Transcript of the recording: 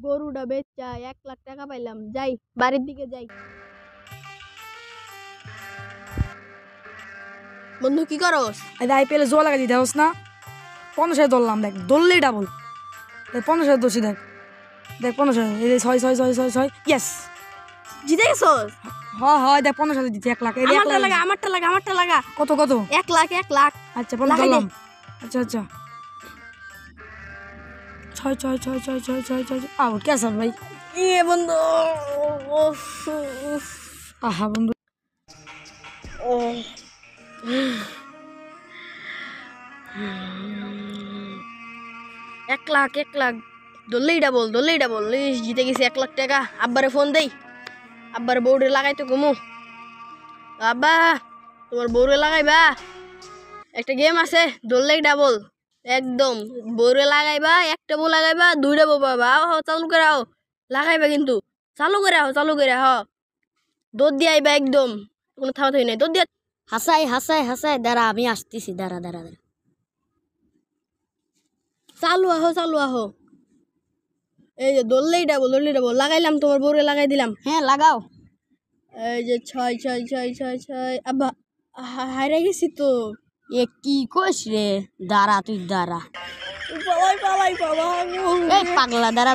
গরুটা বেচা 1 লাখ টাকা পাইলাম, যাই বাড়ির দিকে যাই। বন্ধু কি করস? আইপিএল জোয়া লাগাই দিতে হোস না 50 ধরলাম, দেখ ধরলেই ডাবল। 50 দোষী, দেখ দেখ 50, এই 6 ইয়েস জিতে গেছস? হয় দেখ 50 দিচ্ছি 1 লাখ। আমারটা লাগা কত কত? 1 লাখ। আচ্ছা 50 ধরলাম। আচ্ছা 6 আউট কে স্যার ভাই? বন্ধু, আহা বন্ধু, এক লাখ ধরলেই ডাবল। জিতে গেছি 1 লাখ টাকা। আব্বারে ফোন দেই, আব্বার বউরে লাগাইতো ঘুমু। আব্বা, তোমার বউরে লাগাইবা, একটা গেম আছে ধরলেই ডাবল একদম। বউরে লাগাইবা, একটা বউ লাগাইবা, 2টা বউ পাবা। চালু করে আও, লাগাইবা কিন্তু চালু করে আও। দৌড় দিয়ে আইবা একদম, কোনো থামাথামি নাই, দৌড় দিয়া। হাসাই দাঁড়া, আমি আসতেছি, দাঁড়া। চালু আহো। এই যে ধরলেই ডাবল লাগাইলাম, তোমার বউরে লাগাই দিলাম। হ্যাঁ লাগাও। এই যে 6 আব্বা, হাইরা গেছি তো। এ কি কইস রে? দাঁড়া তুই দাঁড়া, পালাই এই পাগলা, দাঁড়া।